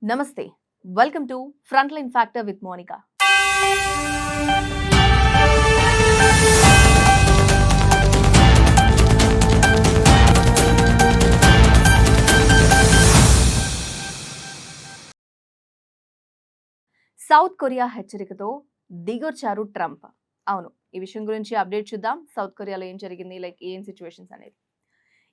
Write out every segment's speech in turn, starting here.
నమస్తే. Welcome to front line factor with Monica. South Korea హెచ్చరికతో దిగొచ్చారు ట్రంప్. అవును, ఈ విషయం గురించి అప్డేట్ చూద్దాం. సౌత్ కొరియాలో ఏం జరిగింది, ఏం సిచ్యువేషన్స్ అనేది.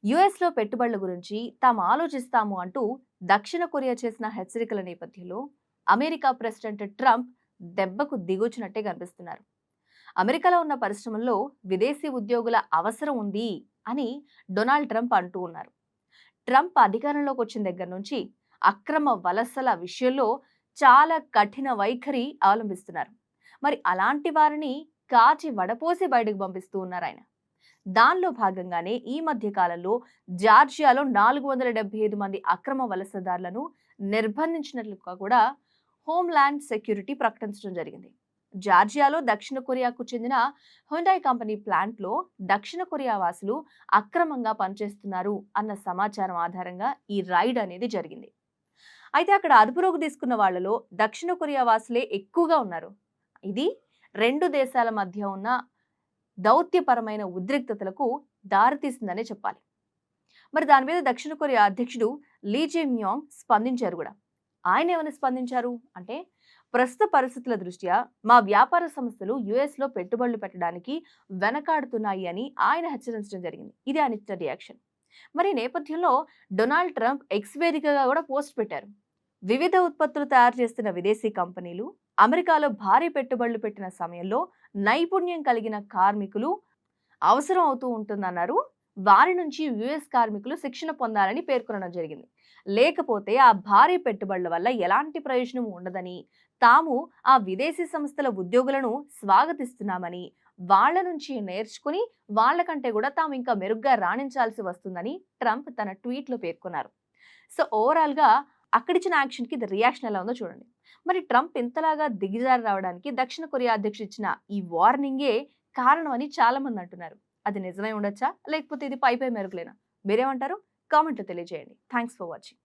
యుఎస్లో పెట్టుబడుల గురించి తాము ఆలోచిస్తాము అంటూ దక్షిణ కొరియా చేసిన హెచ్చరికల నేపథ్యంలో అమెరికా ప్రెసిడెంట్ ట్రంప్ దెబ్బకు దిగొచ్చినట్టే కనిపిస్తున్నారు. అమెరికాలో ఉన్న పరిశ్రమల్లో విదేశీ ఉద్యోగుల అవసరం ఉంది అని డొనాల్డ్ ట్రంప్ అంటూ ఉన్నారు. ట్రంప్ అధికారంలోకి వచ్చిన దగ్గర నుంచి అక్రమ వలసల విషయంలో చాలా కఠిన వైఖరి అవలంబిస్తున్నారు. మరి అలాంటి వారిని కాచి వడపోసి బయటకు పంపిస్తూ ఉన్నారు ఆయన. దానిలో భాగంగానే ఈ మధ్య కాలంలో జార్జియాలో 475 మంది అక్రమ వలసదారులను నిర్బంధించినట్లుగా కూడా హోమ్‌ల్యాండ్ సెక్యూరిటీ ప్రకటించడం జరిగింది. జార్జియాలో దక్షిణ కొరియాకు చెందిన హ్యుండాయ్ కంపెనీ ప్లాంట్లో దక్షిణ కొరియా వాసులు అక్రమంగా పనిచేస్తున్నారు అన్న సమాచారం ఆధారంగా ఈ రైడ్ అనేది జరిగింది. అయితే అక్కడ అదుపులోకి తీసుకున్న వాళ్లలో దక్షిణ కొరియా వాసులే ఎక్కువగా ఉన్నారు. ఇది రెండు దేశాల మధ్య ఉన్న దౌత్యపరమైన ఉద్రిక్తతలకు దారితీసిందనే చెప్పాలి. మరి దాని మీద దక్షిణ కొరియా అధ్యక్షుడు లీ జే మ్యాంగ్ స్పందించారు కూడా. ఆయన ఏమని స్పందించారు అంటే, ప్రస్తుత పరిస్థితుల దృష్ట్యా మా వ్యాపార సంస్థలు యుఎస్లో పెట్టుబడులు పెట్టడానికి వెనకాడుతున్నాయి అని ఆయన హెచ్చరించడం జరిగింది. ఇది ఆయన ఇచ్చిన రియాక్షన్. మరి నేపథ్యంలో డొనాల్డ్ ట్రంప్ ఎక్స్ వేదికగా కూడా పోస్ట్ పెట్టారు. వివిధ ఉత్పత్తులు తయారు చేస్తున్న విదేశీ కంపెనీలు అమెరికాలో భారీ పెట్టుబడులు పెట్టిన సమయంలో నైపుణ్యం కలిగిన కార్మికులు అవసరం అవుతూ ఉంటుందన్నారు. వారి నుంచి యుఎస్ కార్మికులు శిక్షణ పొందాలని పేర్కొనడం జరిగింది. లేకపోతే ఆ భారీ పెట్టుబడుల వల్ల ఎలాంటి ప్రయోజనం ఉండదని, తాము ఆ విదేశీ సంస్థల ఉద్యోగులను స్వాగతిస్తున్నామని, వాళ్ల నుంచి నేర్చుకుని వాళ్లకంటే కూడా తాము ఇంకా మెరుగ్గా రాణించాల్సి వస్తుందని ట్రంప్ తన ట్వీట్లో పేర్కొన్నారు. సో ఓవరాల్ గా అక్కడిచ్చిన యాక్షన్ కి ఇది రియాక్షన్ ఎలా ఉందో చూడండి. మరి ట్రంప్ ఇంతలాగా దిగజారి రావడానికి దక్షిణ కొరియా అధ్యక్షుడు ఇచ్చిన ఈ వార్నింగే కారణం అని చాలా మంది అంటున్నారు. అది నిజమై ఉండొచ్చా, లేకపోతే ఇది పై మెరుగులేనా? మీరేమంటారు? కామెంట్లో తెలియజేయండి. Thanks for watching.